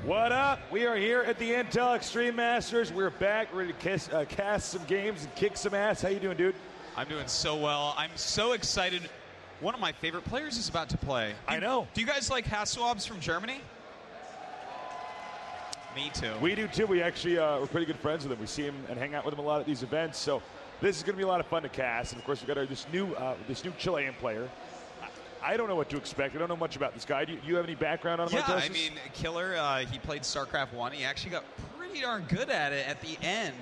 What up? We are here at the Intel Extreme Masters. We're back, ready to cast some games and kick some ass. How you doing, dude? I'm doing so well. I'm so excited. One of my favorite players is about to play. I know. Do you guys like Hasu from Germany? Me too. We do too. We actually we're pretty good friends with him. We see him and hang out with him a lot at these events. So this is going to be a lot of fun to cast. And of course, we've got this new Chilean player. I don't know what to expect. I don't know much about this guy. Do you have any background on him? Yeah, I mean, KiLLeR, he played StarCraft 1. He actually got pretty darn good at it at the end.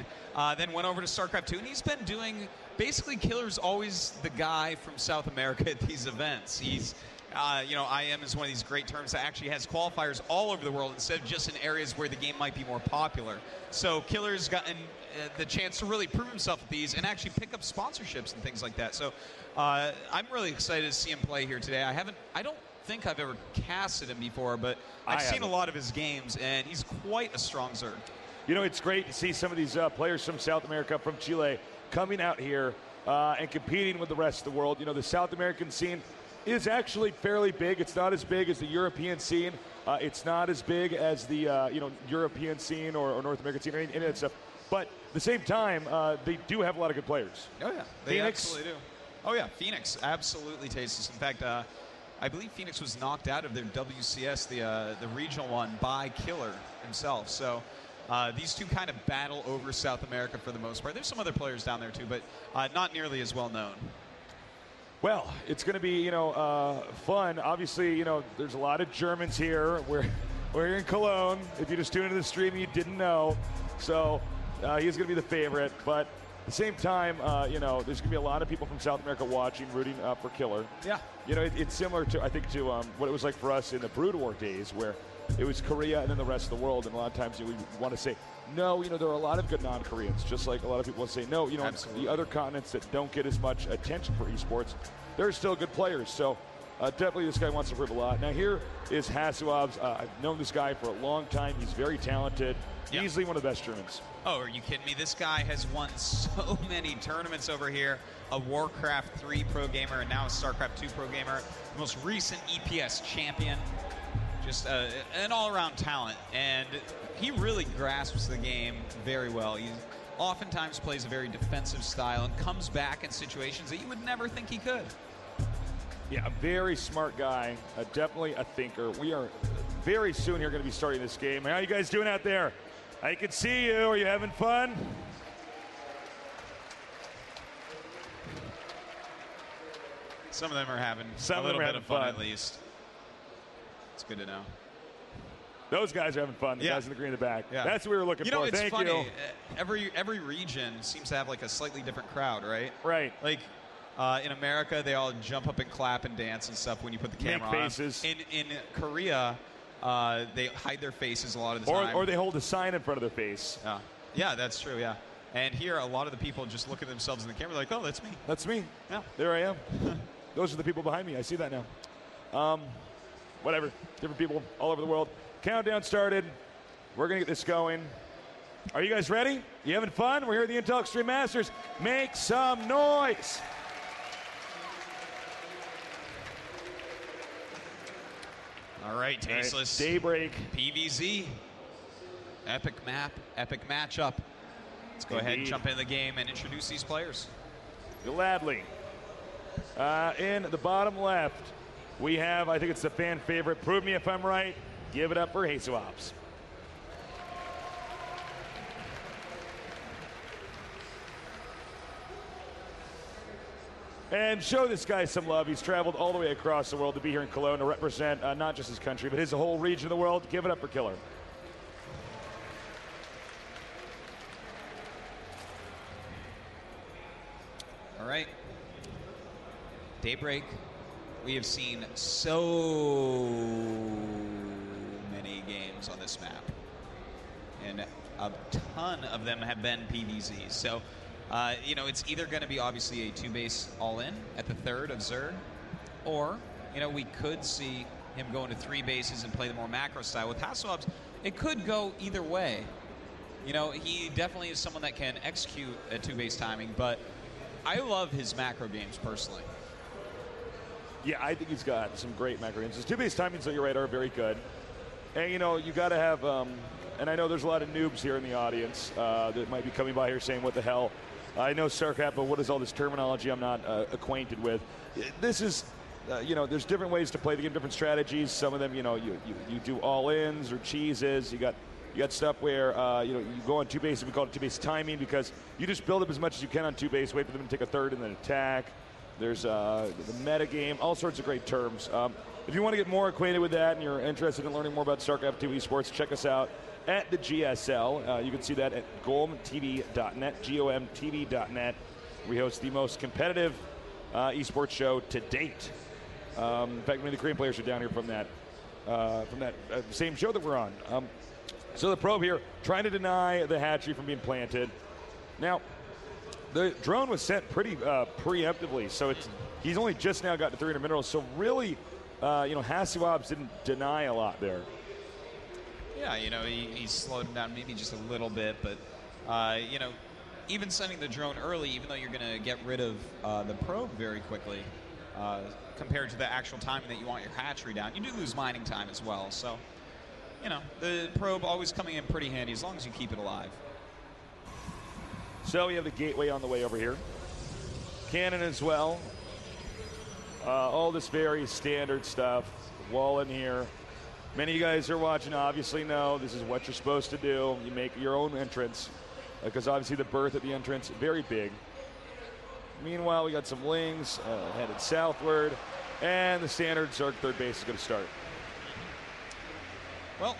Then went over to StarCraft 2, and he's been doing... Basically, KiLLeR's always the guy from South America at these events. He's... IM is one of these great terms that actually has qualifiers all over the world instead of just in areas where the game might be more popular. So KiLLeR's gotten the chance to really prove himself at these and actually pick up sponsorships and things like that. So I'm really excited to see him play here today. I don't think I've ever casted him before, but I've seen a lot of his games, and he's quite a strong Zerg. You know, it's great to see some of these players from South America, from Chile, coming out here and competing with the rest of the world. You know, the South American scene is actually fairly big. It's not as big as the European scene. It's not as big as the European scene or North American scene, any of that stuff. But at the same time, they do have a lot of good players. Oh yeah, they absolutely do. Oh yeah, Phoenix absolutely tastes. In fact, I believe Phoenix was knocked out of their WCS, the regional one, by KiLLeR himself. So these two kind of battle over South America for the most part. There's some other players down there too, but not nearly as well known. Well, it's going to be, fun. Obviously, there's a lot of Germans here. We're here in Cologne. If you just tuned into the stream, you didn't know. So he's going to be the favorite. But at the same time, there's going to be a lot of people from South America watching, rooting for KiLLeR. Yeah. It's similar to, I think, to what it was like for us in the Brood War days, where it was Korea and then the rest of the world. And a lot of times we want to say, no, there are a lot of good non-Koreans, just like a lot of people say, no, Absolutely. the other continents that don't get as much attention for esports, they're still good players. So definitely this guy wants to prove a lot. Now here is Hasu. I've known this guy for a long time. He's very talented. Yeah. Easily one of the best Germans. Oh, are you kidding me? This guy has won so many tournaments over here. A Warcraft 3 pro gamer and now a StarCraft 2 pro gamer. Most recent EPS champion. Just an all-around talent, and he really grasps the game very well. He oftentimes plays a very defensive style and comes back in situations that you would never think he could. Yeah, a very smart guy, definitely a thinker. We are very soon here going to be starting this game. How are you guys doing out there? I can see you. Are you having fun? Some of them are having a little bit of fun at least. It's good to know. Those guys are having fun. The guys in the green in the back. Yeah. That's what we were looking for. It's Thank funny. you. Every region seems to have like a slightly different crowd, right? Right. Like in America, they all jump up and clap and dance and stuff when you put the camera Make faces. on. In Korea, they hide their faces a lot of the time. Or they hold a sign in front of their face. Yeah, that's true, yeah. And here, a lot of the people just look at themselves in the camera like, oh, that's me. That's me. Yeah. There I am. Those are the people behind me. I see that now. Whatever. Different people all over the world. Countdown started. We're going to get this going. Are you guys ready? You having fun? We're here at the Intel Extreme Masters. Make some noise. All right, Tasteless. Daybreak. PVZ. Epic map, epic matchup. Let's go ahead and jump into the game and introduce these players. Gladly. In the bottom left, we have, I think it's the fan favorite, prove me if I'm right, give it up for Hasu. And show this guy some love. He's traveled all the way across the world to be here in Cologne to represent not just his country, but his whole region of the world. Give it up for KiLLeR. All right. Daybreak. We have seen so many games on this map. And a ton of them have been PVZs. So, it's either going to be obviously a 2-base all-in at the third of Zerg, or, we could see him go into 3 bases and play the more macro style. With Hasu, it could go either way. He definitely is someone that can execute a 2-base timing, but I love his macro games personally. Yeah, I think he's got some great macro games. His 2-base timings, you're right, are very good. And, you know, you got to have, and I know there's a lot of noobs here in the audience that might be coming by here saying, what the hell? I know StarCraft, but what is all this terminology I'm not acquainted with? This is, you know, there's different ways to play the game, different strategies. Some of them, you know, you do all-ins or cheeses. You got stuff where, you know, you go on two base, we call it two base timing, because you just build up as much as you can on two base, wait for them to take a third and then attack. There's the meta game, all sorts of great terms. If you want to get more acquainted with that and you're interested in learning more about StarCraft 2 esports, check us out at the GSL. You can see that at gomtv.net, gomtv.net. We host the most competitive esports show to date. In fact, many of the Korean players are down here from that same show that we're on. So the probe here trying to deny the hatchery from being planted. Now, the drone was sent pretty preemptively, so he's only just now got to 300 minerals. So really, you know, Hasu didn't deny a lot there. Yeah, you know, he slowed him down maybe just a little bit, but, you know, even sending the drone early, even though you're going to get rid of the probe very quickly, compared to the actual time that you want your hatchery down, you do lose mining time as well. So, you know, the probe always coming in pretty handy as long as you keep it alive. So we have the gateway on the way over here. Cannon as well. All this very standard stuff. Wall in here. Many of you guys who are watching obviously know this is what you're supposed to do. You make your own entrance, because obviously the berth at the entrance, very big. Meanwhile, we got some Lings headed southward, and the standard Zerg third base is going to start. Well,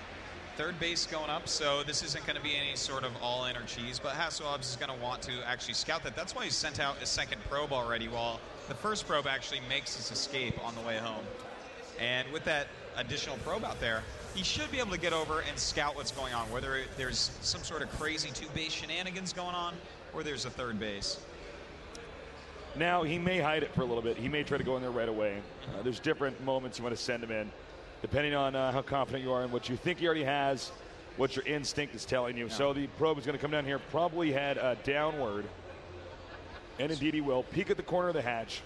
third base going up, so this isn't going to be any sort of all-in or cheese, but Hasu is going to want to actually scout that. That's why he sent out a second probe already, while the first probe actually makes his escape on the way home. And with that additional probe out there, he should be able to get over and scout what's going on, whether there's some sort of crazy two-base shenanigans going on or there's a third base. Now, he may hide it for a little bit. He may try to go in there right away. There's different moments you want to send him in, depending on how confident you are in what you think he already has, what your instinct is telling you. Yeah. So the probe is going to come down here, probably head downward. And indeed he will. Peek at the corner of the hatch.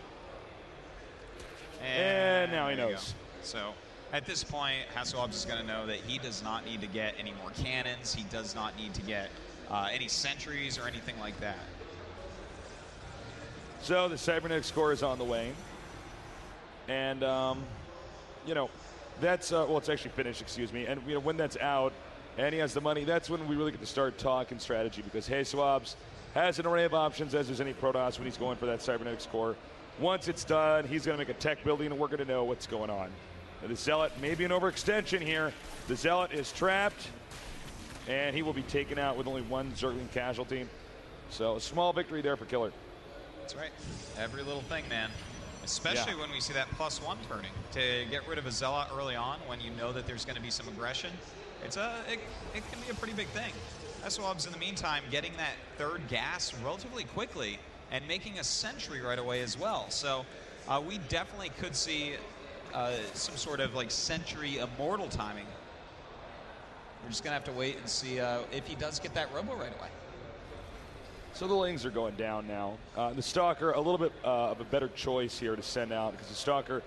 And now he knows. So at this point, Hasu is going to know that he does not need to get any more cannons. He does not need to get any sentries or anything like that. So the cybernetic score is on the way. And, you know, that's, well, it's actually finished, excuse me. And, you know, when that's out and he has the money, that's when we really get to start talking strategy, because Hasu has an array of options, as there's any Protoss when he's going for that cybernetic score. Once it's done, he's going to make a tech building, and we're going to know what's going on. Now, the Zealot may be an overextension here. The Zealot is trapped, and he will be taken out with only one Zergling casualty. So a small victory there for KiLLeR. That's right. Every little thing, man. Especially when we see that +1 turning. To get rid of a Zealot early on when you know that there's going to be some aggression, it can be a pretty big thing. Hasu in the meantime getting that third gas relatively quickly and making a sentry right away as well. So we definitely could see some sort of like sentry immortal timing. We're just going to have to wait and see if he does get that robo right away. So the Lings are going down now. The Stalker, a little bit of a better choice here to send out, because the Stalker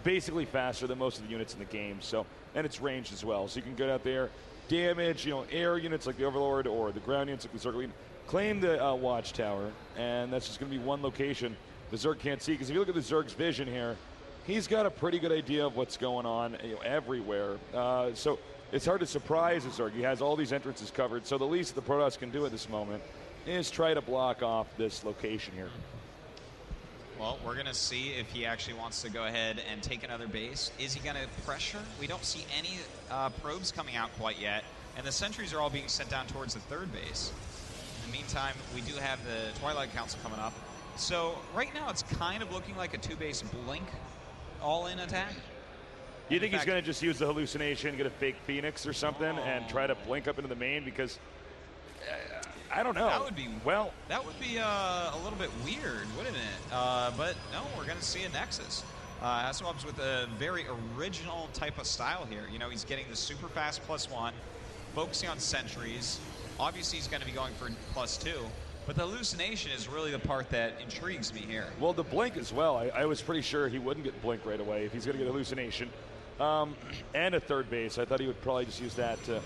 basically faster than most of the units in the game. So, and it's ranged as well. So you can get out there, damage, you know, air units like the Overlord or the ground units like the Zergling, claim the Watchtower, and that's just going to be one location the Zerg can't see. Because if you look at the Zerg's vision here, he's got a pretty good idea of what's going on, you know, everywhere. So it's hard to surprise the Zerg. He has all these entrances covered. So the least the Protoss can do at this moment is try to block off this location here. Well, we're going to see if he actually wants to go ahead and take another base. Is he going to pressure? We don't see any probes coming out quite yet, and the sentries are all being sent down towards the third base. In the meantime, we do have the Twilight Council coming up. So right now it's kind of looking like a two-base blink all-in attack. You think he's going to just use the hallucination, get a fake Phoenix or something, and try to blink up into the main? Because I don't know. That would be That would be a little bit weird, wouldn't it? But no, we're going to see a Nexus. Hasu with a very original type of style here. You know, he's getting the super fast +1, focusing on sentries. Obviously, he's going to be going for +2. But the hallucination is really the part that intrigues me here. Well, the blink as well. I was pretty sure he wouldn't get blink right away if he's going to get hallucination. and a third base. I thought he would probably just use that to,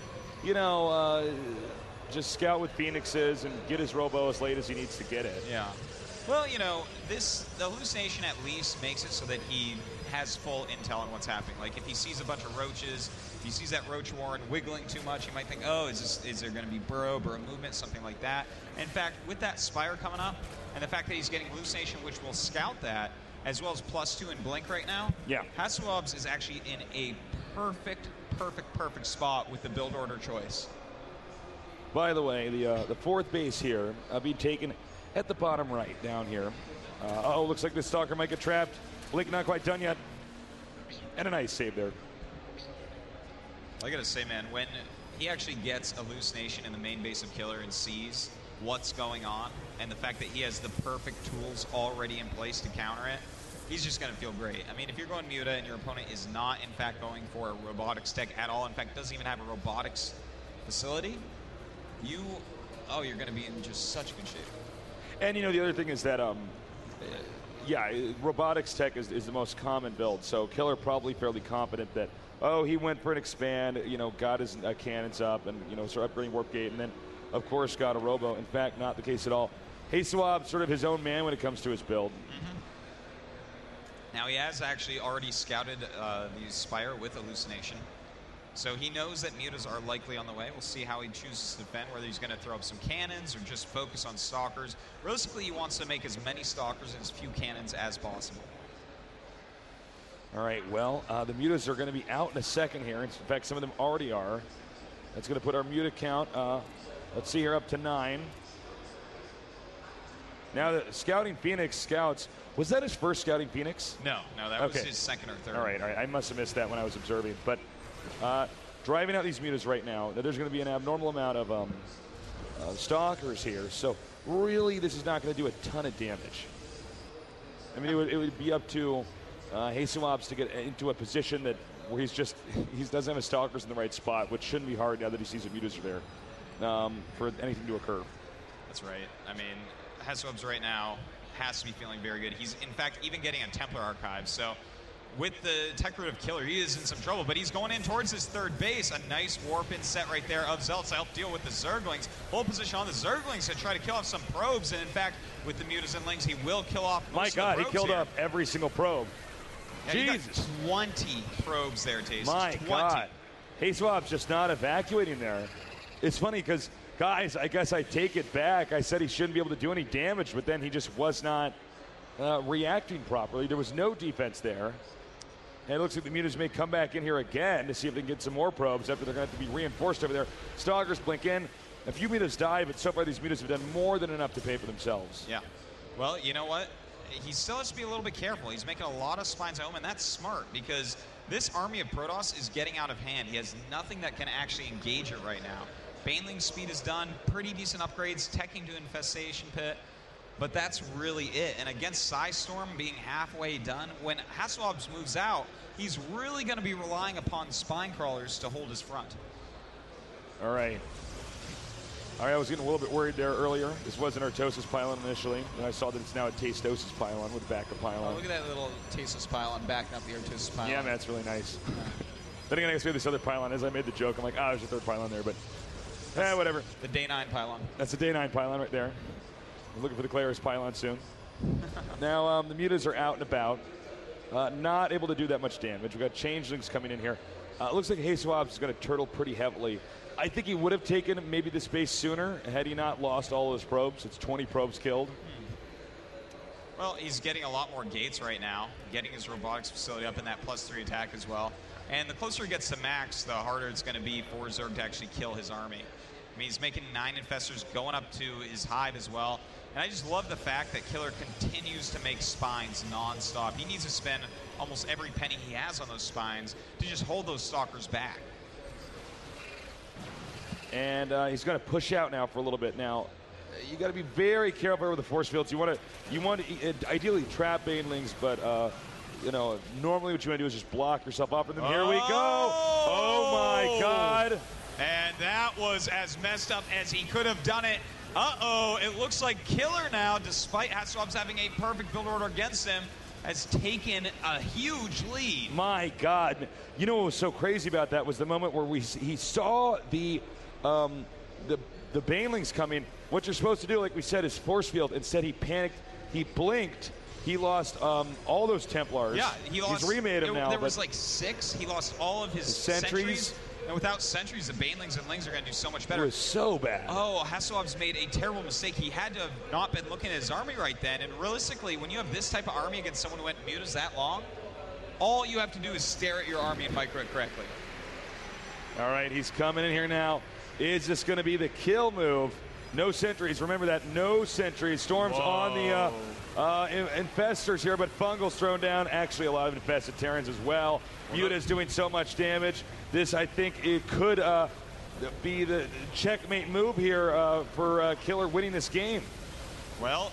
just scout with Phoenixes and get his robo as late as he needs to get it. Yeah. Well, the hallucination at least makes it so that he has full intel on what's happening. Like if he sees a bunch of roaches, if he sees that roach warren wiggling too much, he might think, oh, is there going to be burrow movement, something like that. In fact, with that Spire coming up, and the fact that he's getting hallucination, which will scout that, as well as +2 in blink right now, Hasu is actually in a perfect spot with the build order choice. By the way, the fourth base here being taken at the bottom right down here. Looks like this Stalker might get trapped. Blink not quite done yet. And a nice save there. I gotta say, man, when he actually gets hallucination in the main base of KiLLeR and sees what's going on, and the fact that he has the perfect tools already in place to counter it, he's just gonna feel great. I mean, if you're going Muta and your opponent is not, in fact, going for a robotics tech at all, in fact, doesn't even have a robotics facility, you're gonna be in just such good shape. And, the other thing is that, robotics tech is the most common build. So KiLLeR probably fairly confident that, he went for an expand, got his cannons up and, started upgrading Warp Gate, and then, of course, got a robo. In fact, not the case at all. Hasu sort of his own man when it comes to his build. Mm-hmm. Now, he has actually already scouted the Spire with hallucination. So he knows that mutas are likely on the way. We'll see how he chooses to defend, whether he's going to throw up some cannons or just focus on stalkers. Realistically, he wants to make as many stalkers and as few cannons as possible. All right, well, the mutas are going to be out in a second here. In fact, some of them already are. That's going to put our muta count, let's see here, up to 9. Now, the Scouting Phoenix scouts, was that his first Scouting Phoenix? No, that was his second or third. All right, I must have missed that when I was observing. But driving out these mutas right now, there's going to be an abnormal amount of stalkers here. So really, this is not going to do a ton of damage. I mean, it would be up to Hasu to get into a position where he doesn't have his stalkers in the right spot, which shouldn't be hard now that he sees the mutas are there for anything to occur. That's right. I mean, Hasu right now has to be feeling very good. He's, in fact, even getting a Templar Archive. So with the tech root of KiLLeR, he is in some trouble, but he's going in towards his third base. A nice warp-in set right there of Zealots to help deal with the Zerglings. Hold position on the Zerglings to try to kill off some probes, and in fact, with the mutas and lings, he will kill off most of the probes. My God, he killed off every single probe. Yeah, Jesus. 20 probes there, Taste. My 20. God. Hasu just not evacuating there. It's funny because, guys, I guess I take it back. I said he shouldn't be able to do any damage, but then he just was not reacting properly. There was no defense there. And it looks like the mutas may come back in here again to see if they can get some more probes after they're going to have to be reinforced over there. Stalkers blink in. A few mutas die, but so far these mutas have done more than enough to pay for themselves. Yeah. Well, you know what? He still has to be a little bit careful. He's making a lot of spines at home, and that's smart because this army of Protoss is getting out of hand. He has nothing that can actually engage it right now. Baneling's speed is done, pretty decent upgrades, teching to Infestation Pit, but that's really it. And against Psystorm being halfway done, when Hasu moves out, he's really going to be relying upon Spine Crawlers to hold his front. All right, I was getting a little bit worried there earlier. This wasn't Artosis pylon initially, and I saw that it's now a Tastosis pylon with backup pylon. Oh, look at that little Tastosis pylon backing up the Artosis pylon. Yeah, man, that's really nice. Then again, I guess we have this other pylon. As I made the joke, I'm like, there's a third pylon there, but whatever. The Day 9 pylon. That's the Day 9 pylon right there. We're looking for the KiLLeR's pylon soon. Now, the mutas are out and about. Not able to do that much damage. We've got changelings coming in here. It looks like Hasu is going to turtle pretty heavily. I think he would have taken maybe the space sooner had he not lost all of his probes. It's 20 probes killed. Well, he's getting a lot more gates right now, getting his robotics facility up in that +3 attack as well. And the closer he gets to max, the harder it's going to be for Zerg to actually kill his army. I mean, he's making 9 infestors, going up to his hive as well. And I just love the fact that KiLLeR continues to make spines non-stop. He needs to spend almost every penny he has on those spines to just hold those stalkers back. And he's going to push out now for a little bit. Now, you got to be very careful with the force fields. You want to ideally trap banelings, but normally what you want to do is just block yourself off. And then here we go. Oh my God! And that was as messed up as he could have done it. It looks like KiLLeR now, despite Hasu having a perfect build order against him, has taken a huge lead. My God. You know what was so crazy about that was the moment where he saw the banelings coming. What you're supposed to do, like we said, is force field. Instead, he panicked. He blinked. He lost all those Templars. Yeah, he's remade them now. There was like 6. He lost all of his sentries. And without sentries, the banelings and lings are going to do so much better. It was so bad. Oh, Hasuab's made a terrible mistake. He had to have not been looking at his army right then. And realistically, when you have this type of army against someone who went mutas that long, all you have to do is stare at your army and micro it correctly. All right, he's coming in here now. Is this going to be the kill move? No sentries. Remember that. No sentries. Storms on the infestors here, but Fungal's thrown down. Actually, a lot of infested Terrans as well. Muta's doing so much damage. This, I think, it could be the checkmate move here for KiLLeR winning this game. Well,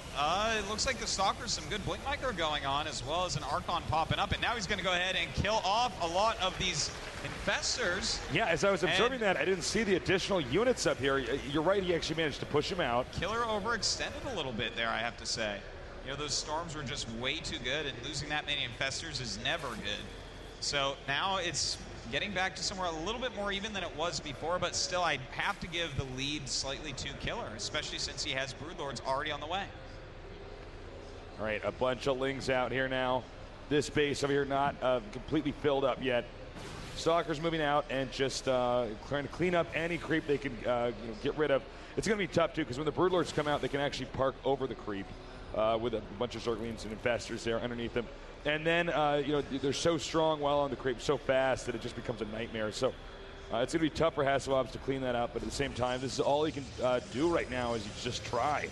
it looks like the Stalker's some good blink micro going on, as well as an Archon popping up, and now he's going to go ahead and kill off a lot of these infestors. Yeah, as I was observing that, I didn't see the additional units up here. You're right, he actually managed to push him out. KiLLeR overextended a little bit there, I have to say. You know, those storms were just way too good, and losing that many infestors is never good. So now it's getting back to somewhere a little bit more even than it was before, but still I have to give the lead slightly to KiLLeR, especially since he has Broodlords already on the way. All right, a bunch of lings out here now. This base over here not completely filled up yet. Stalker's moving out and just trying to clean up any creep they can get rid of. It's going to be tough, too, because when the Broodlords come out, they can actually park over the creep with a bunch of Zerglings and infestors there underneath them. And then, they're so strong while on the creep, so fast that it just becomes a nightmare. So it's going to be tough for Hasuabs to clean that up, but at the same time, this is all he can do right now is just try.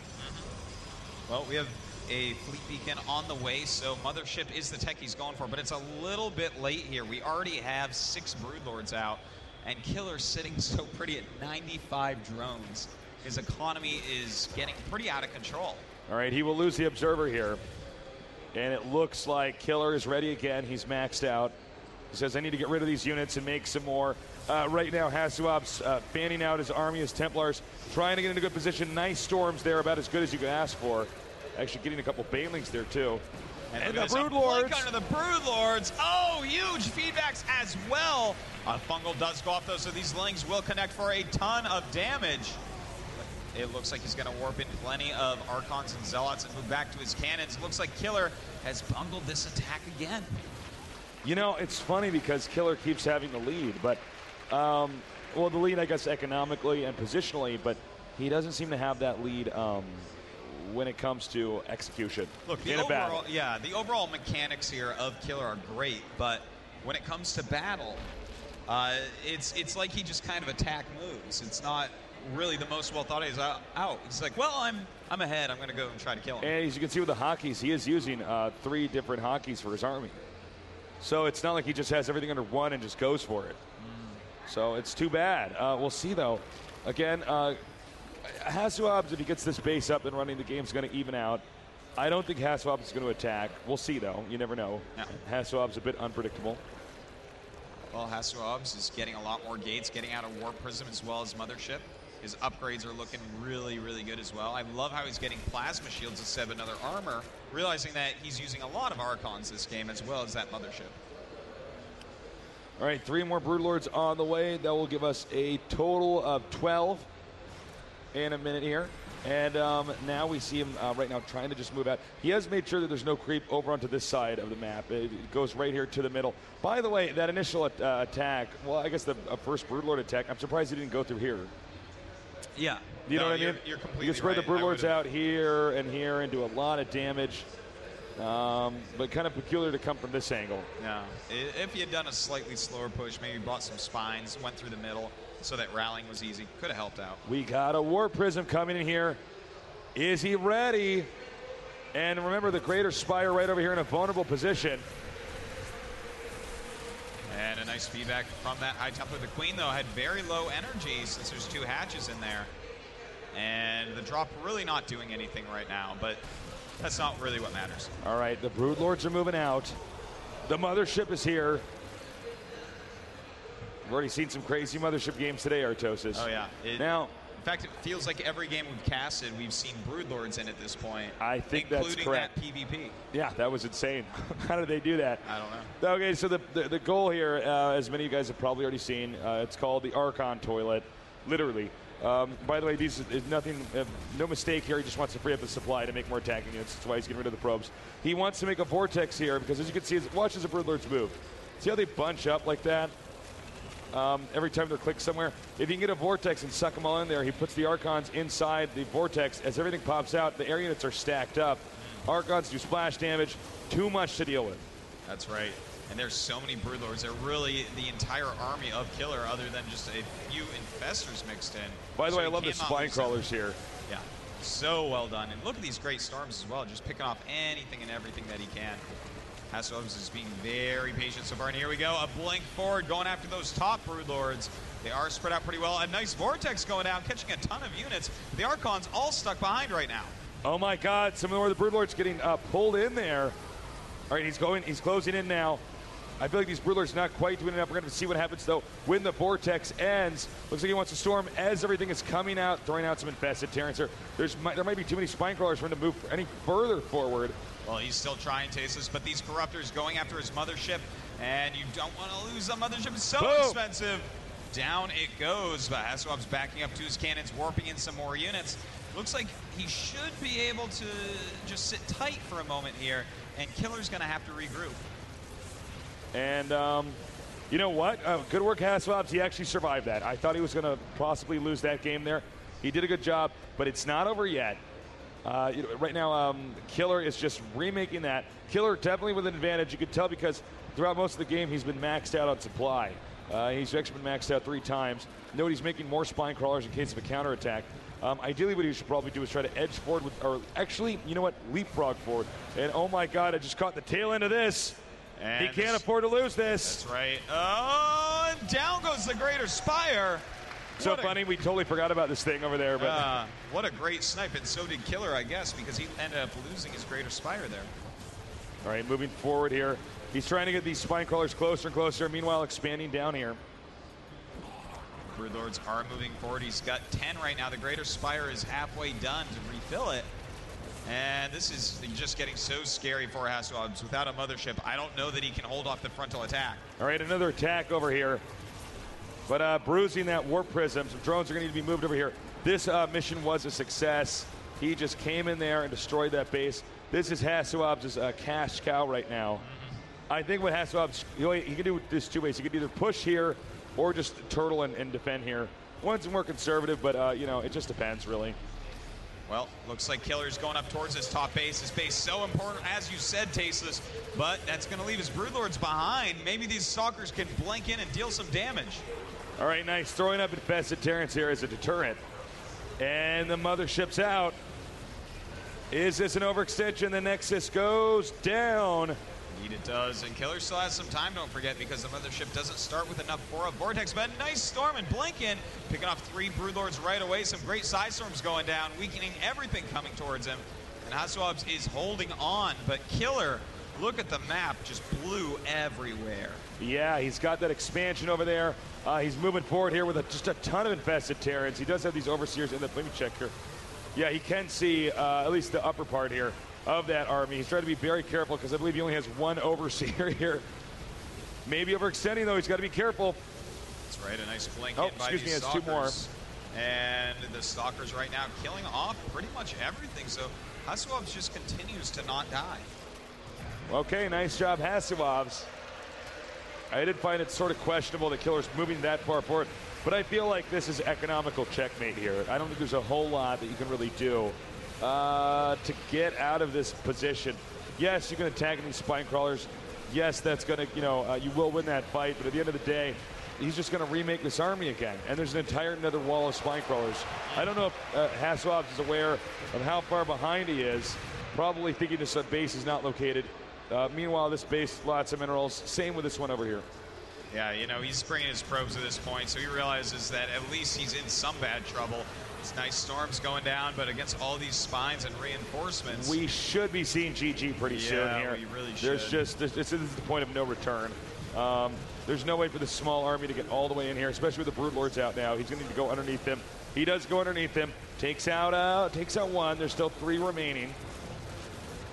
Well, we have a fleet beacon on the way, so Mothership is the tech he's going for, but it's a little bit late here. We already have 6 Broodlords out, and KiLLeR sitting so pretty at 95 drones. His economy is getting pretty out of control. All right, he will lose the Observer here. And it looks like KiLLeR is ready again. He's maxed out. He says, I need to get rid of these units and make some more. Right now, Hasuab's fanning out his army, his Templars, trying to get into good position. Nice storms there, about as good as you could ask for. Actually getting a couple banelings there, too. And the Broodlords. Under the Broodlords. Oh, huge feedbacks as well. Fungal does go off, though, so these lings will connect for a ton of damage. It looks like he's going to warp in plenty of Archons and Zealots and move back to his cannons. It looks like KiLLeR has bungled this attack again. You know, it's funny because KiLLeR keeps having the lead, but, well, the lead, I guess, economically and positionally, but he doesn't seem to have that lead when it comes to execution. Look, the overall mechanics here of KiLLeR are great, but when it comes to battle, it's like he just kind of attack moves. It's not really the most well thought. He's out. He's like, well, I'm ahead. I'm going to go and try to kill him. And as you can see with the hockeys, he is using 3 different hockeys for his army. So it's not like he just has everything under one and just goes for it. So it's too bad. We'll see, though. Again, Hasuabs, if he gets this base up and running, the game's going to even out. I don't think Hasuabs is going to attack. We'll see, though. You never know. No. Hasuabs a bit unpredictable. Well, Hasuabs is getting a lot more gates, getting out of Warp Prism as well as Mothership. His upgrades are looking really, really good as well. I love how he's getting plasma shields instead of another armor, realizing that he's using a lot of Archons this game as well as that Mothership. All right, 3 more Broodlords on the way. That will give us a total of 12 in a minute here. And now we see him right now trying to just move out. He has made sure that there's no creep over onto this side of the map. It goes right here to the middle. By the way, that initial attack, well, I guess the first Broodlord attack, I'm surprised he didn't go through here. Yeah. You know what I mean? You're completely you can spread right. the Broodlords out here and do a lot of damage. But kind of peculiar to come from this angle. Yeah. If you had done a slightly slower push, maybe brought some spines, went through the middle so that rallying was easy, could have helped out. We got a Warp Prism coming in here. Is he ready? And remember the Greater Spire right over here in a vulnerable position. And a nice feedback from that High Templar. The Queen, though, had very low energy since there's 2 hatches in there. And the drop really not doing anything right now, but that's not really what matters. All right, the Broodlords are moving out. The Mothership is here. We've already seen some crazy Mothership games today, Artosis. Oh, yeah. Now, In fact, it feels like every game we've casted, we've seen Broodlords in at this point. I think that's correct. Including that PvP. Yeah, that was insane. How did they do that? I don't know. Okay, so the goal here, as many of you guys have probably already seen, it's called the Archon Toilet, literally. By the way, these is nothing, no mistake here. He just wants to free up the supply to make more attacking units. That's why he's getting rid of the probes. He wants to make a vortex here because, as you can see, watch as the Broodlords move. See how they bunch up like that? Every time they're clicked somewhere. If you can get a vortex and suck them all in there, he puts the Archons inside the vortex. As everything pops out, the air units are stacked up. Archons do splash damage. Too much to deal with. That's right. And there's so many Broodlords. They're really the entire army of KiLLeR, other than just a few Infestors mixed in. By the way, I love the spine crawlers here. Yeah, so well done. And look at these great storms as well, just picking off anything and everything that he can. Hasu is being very patient so far, and here we go. A blink forward going after those top Broodlords. They are spread out pretty well. A nice vortex going down, catching a ton of units. The Archons all stuck behind right now. Oh my God, some more of the Broodlords getting pulled in there. All right, he's closing in now. I feel like these Broodlords not quite doing enough. We're going to see what happens, though, when the vortex ends. Looks like he wants to storm as everything is coming out, throwing out some infested Terrans here. There might be too many spine crawlers for him to move any further forward. Well, he's still trying, Tasis, but these Corruptors going after his mothership, and you don't want to lose the mothership. It's so expensive. Down it goes, but Hasu's backing up to his cannons, warping in some more units. Looks like he should be able to just sit tight for a moment here, and KiLLeR's going to have to regroup. And you know what? Good work, Hasu. He actually survived that. I thought he was going to possibly lose that game there. He did a good job, but it's not over yet. Right now, KiLLeR is just remaking that. KiLLeR definitely with an advantage. You could tell because throughout most of the game, he's been maxed out on supply. He's actually been maxed out 3 times. Note he's making more spine crawlers in case of a counterattack. Ideally, what he should probably do is try to edge forward with, or actually, you know what, leapfrog forward. And oh my God, I just caught the tail end of this. And he can't afford to lose this. That's right. Oh, and down goes the Greater Spire. So funny, we totally forgot about this thing over there. But what a great snipe, and so did KiLLeR, I guess, because he ended up losing his Greater Spire there. All right, moving forward here. He's trying to get these spine crawlers closer and closer, meanwhile expanding down here. Broodlords are moving forward. He's got 10 right now. The Greater Spire is halfway done to refill it. And this is just getting so scary for Hasu. Without a mothership, I don't know that he can hold off the frontal attack. All right, another attack over here. But bruising that warp prism. Some drones are going to need to be moved over here. This mission was a success. He just came in there and destroyed that base. This is Hasu's cash cow right now. I think what Hasu, he can do this 2 ways. He could either push here or just turtle and defend here. One's more conservative, but you know, it just depends really. Well, looks like KiLLeR's going up towards his top base. His base so important, as you said, Tasteless, but that's going to leave his Broodlords behind. Maybe these Stalkers can blank in and deal some damage. All right, nice. Throwing up infested Terrans here as a deterrent. And the mothership's out. Is this an overextension? The Nexus goes down. Indeed it does, and KiLLeR still has some time, don't forget, because the mothership doesn't start with enough for a vortex, but a nice storm and blink in, picking off 3 Broodlords right away. Some great side storms going down, weakening everything coming towards him. And Hasu is holding on, but KiLLeR, look at the map, just blue everywhere. Yeah, he's got that expansion over there. He's moving forward here with just a ton of infested Terrans. He does have these overseers in the, let me check here. Yeah, he can see at least the upper part here of that army. He's trying to be very careful because I believe he only has 1 overseer here. Maybe overextending though, he's got to be careful. That's right, a nice flank in by these has Stalkers. 2 more. And the Stalkers right now killing off pretty much everything, so Hasu just continues to not die. Okay, nice job, Hasu. I did find it sort of questionable that KiLLeR's moving that far forward, but I feel like this is economical checkmate here. I don't think there's a whole lot that you can really do to get out of this position. Yes, you can attack these spine crawlers. Yes, that's going to, you know, you will win that fight, but at the end of the day, he's just going to remake this army again, and there's an entire another wall of spine crawlers. I don't know if Hasu is aware of how far behind he is, probably thinking this base is not located. Meanwhile, this base, lots of minerals. Same with this one over here. Yeah, you know, he's bringing his probes at this point, so he realizes that at least he's in some bad trouble. It's nice storms going down, but against all these spines and reinforcements, we should be seeing GG pretty soon here. We really should. This is the point of no return. There's no way for the small army to get all the way in here, especially with the Broodlords out now. He's going to need to go underneath them. He does go underneath them. Takes out one. There's still 3 remaining.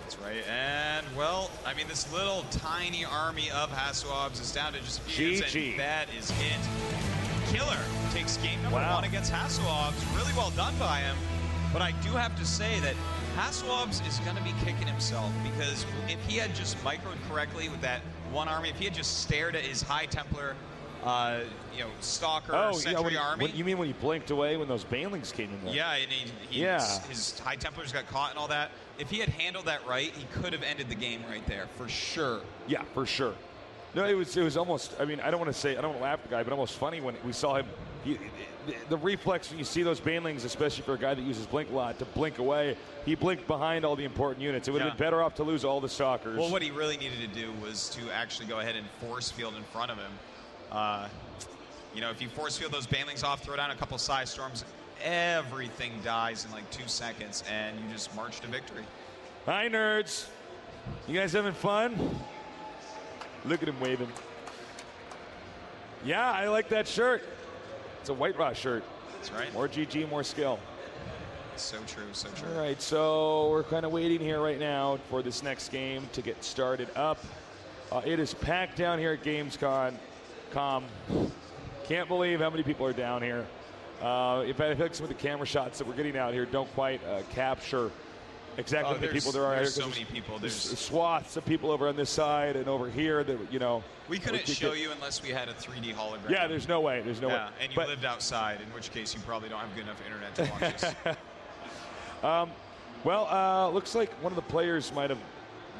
That's right. And, well, I mean, this little tiny army of Hasuobs is down to just a few units, and that is it. KiLLeR takes game number 1 against Hasuobs. Really well done by him. But I do have to say that Hasuobs is going to be kicking himself, because if he had just microed correctly with that one army, if he had just stared at his High Templar, Stalker, Sentry army. You mean when he blinked away when those Banelings came in there? Yeah, and his High Templars got caught and all that. If he had handled that right, he could have ended the game right there, for sure. Yeah, for sure. No, it was almost, I mean, I don't want to laugh at the guy, but almost funny when we saw him. The reflex when you see those Banelings, especially for a guy that uses blink a lot, to blink away, he blinked behind all the important units. It would have been better off to lose all the Stalkers. Well, what he really needed to do was to actually go ahead and force field in front of him. If you force field those Banelings off, throw down a couple Psy Storms, everything dies in like 2 seconds, and you just march to victory. Hi, nerds. You guys having fun? Look at him waving. Yeah, I like that shirt. It's a White Raw shirt. That's right. More GG, more skill. So true, so true. All right, so we're kind of waiting here right now for this next game to get started up. It is packed down here at GamesCom. Can't believe how many people are down here. I feel like some of the camera shots that we're getting out here don't quite capture exactly how many people there are. There's so many people. There's swaths of people over on this side and over here that, we couldn't show you unless we had a 3D hologram. Yeah, there's no way. There's no way. And you lived outside, in which case you probably don't have good enough internet to watch this. Looks like one of the players might have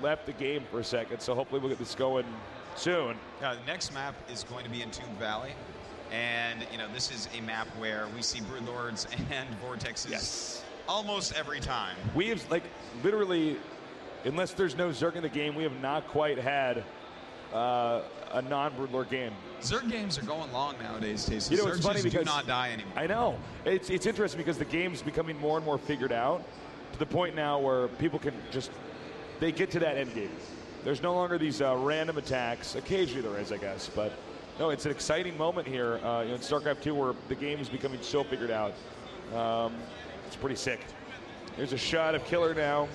left the game for a second, so hopefully we'll get this going soon. The next map is going to be in Tomb Valley. And, this is a map where we see Broodlords and Vortexes almost every time. We have, literally, unless there's no Zerg in the game, we have not quite had a non-Broodlord game. Zerg games are going long nowadays, Tayson. It's funny because do not die anymore. I know. It's interesting because the game's becoming more and more figured out to the point now where people can they get to that end game. There's no longer these random attacks. Occasionally there is, I guess, but no, it's an exciting moment here in StarCraft 2 where the game is becoming so figured out. It's pretty sick. There's a shot of KiLLeR now.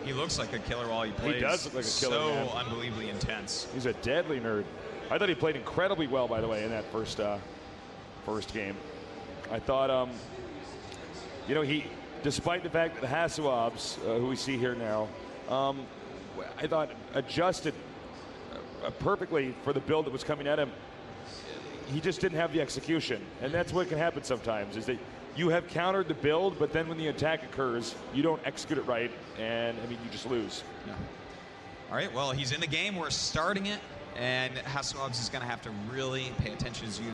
He looks like a killer while he plays. He does look like a killer. So unbelievably intense. He's a deadly nerd. I thought he played incredibly well, by the way, in that first game. I thought, he, despite the fact that the Hasuobs, who we see here now, I thought adjusted perfectly for the build that was coming at him. He just didn't have the execution, and that's what can happen sometimes, is that you have countered the build, but then when the attack occurs, you don't execute it right, and, you just lose. Yeah. All right, well, he's in the game. We're starting it, and Hasuobs is going to have to really pay attention as you